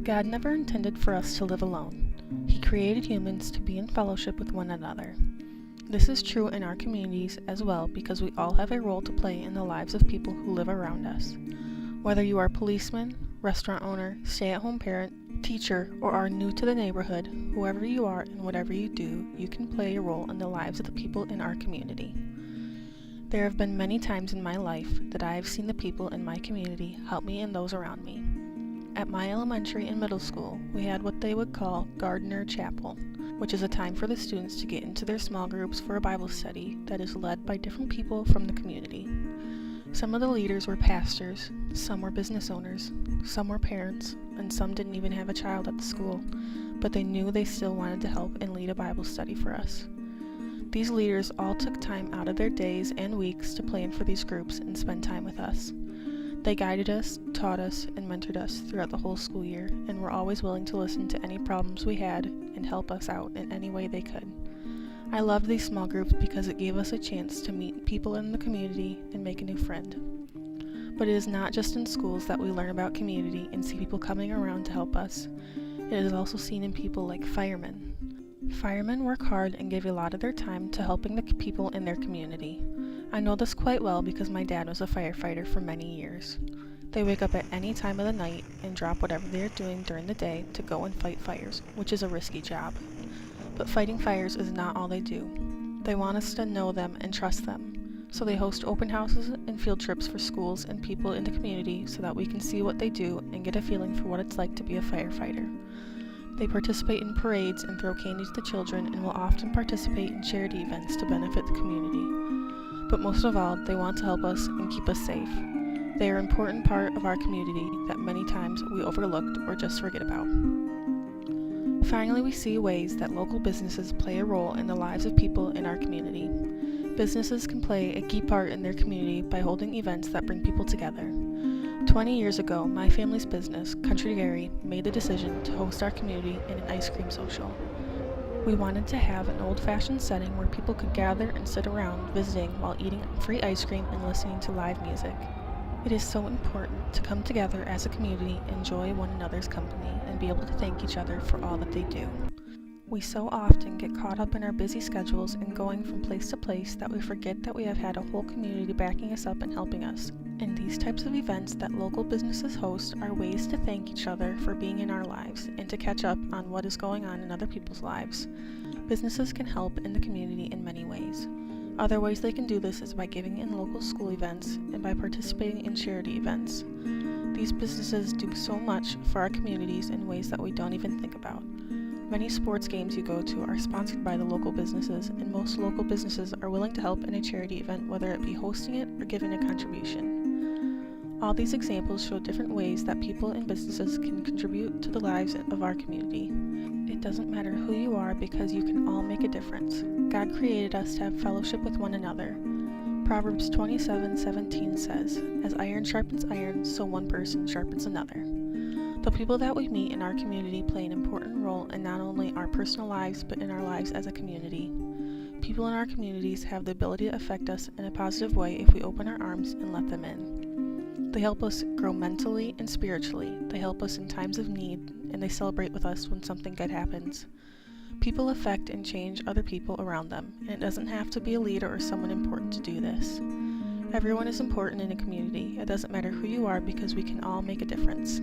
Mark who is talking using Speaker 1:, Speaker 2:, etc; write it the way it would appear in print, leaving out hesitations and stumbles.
Speaker 1: God never intended for us to live alone. He created humans to be in fellowship with one another. This is true in our communities as well because we all have a role to play in the lives of people who live around us. Whether you are a policeman, restaurant owner, stay-at-home parent, teacher, or are new to the neighborhood, whoever you are and whatever you do, you can play a role in the lives of the people in our community. There have been many times in my life that I have seen the people in my community help me and those around me. At my elementary and middle school, we had what they would call Gardener Chapel, which is a time for the students to get into their small groups for a Bible study that is led by different people from the community. Some of the leaders were pastors, some were business owners, some were parents, and some didn't even have a child at the school, but they knew they still wanted to help and lead a Bible study for us. These leaders all took time out of their days and weeks to plan for these groups and spend time with us. They guided us, taught us, and mentored us throughout the whole school year, and were always willing to listen to any problems we had and help us out in any way they could. I loved these small groups because it gave us a chance to meet people in the community and make a new friend. But it is not just in schools that we learn about community and see people coming around to help us. It is also seen in people like firemen. Firemen work hard and give a lot of their time to helping the people in their community. I know this quite well because my dad was a firefighter for many years. They wake up at any time of the night and drop whatever they are doing during the day to go and fight fires, which is a risky job. But fighting fires is not all they do. They want us to know them and trust them. So they host open houses and field trips for schools and people in the community so that we can see what they do and get a feeling for what it's like to be a firefighter. They participate in parades and throw candy to the children and will often participate in charity events to benefit the community. But most of all, they want to help us and keep us safe. They are an important part of our community that many times we overlooked or just forget about. Finally, we see ways that local businesses play a role in the lives of people in our community. Businesses can play a key part in their community by holding events that bring people together. 20 years ago, my family's business, Country Dairy, made the decision to host our community in an ice cream social. We wanted to have an old-fashioned setting where people could gather and sit around visiting while eating free ice cream and listening to live music. It is so important to come together as a community, enjoy one another's company, and be able to thank each other for all that they do. We so often get caught up in our busy schedules and going from place to place that we forget that we have had a whole community backing us up and helping us. And these types of events that local businesses host are ways to thank each other for being in our lives and to catch up on what is going on in other people's lives. Businesses can help in the community in many ways. Other ways they can do this is by giving in local school events and by participating in charity events. These businesses do so much for our communities in ways that we don't even think about. Many sports games you go to are sponsored by the local businesses, and most local businesses are willing to help in a charity event, whether it be hosting it or giving a contribution. All these examples show different ways that people and businesses can contribute to the lives of our community. It doesn't matter who you are because you can all make a difference. God created us to have fellowship with one another. Proverbs 27:17 says, "As iron sharpens iron, so one person sharpens another." The people that we meet in our community play an important role in not only our personal lives, but in our lives as a community. People in our communities have the ability to affect us in a positive way if we open our arms and let them in. They help us grow mentally and spiritually. They help us in times of need, and they celebrate with us when something good happens. People affect and change other people around them, and it doesn't have to be a leader or someone important to do this. Everyone is important in a community. It doesn't matter who you are because we can all make a difference.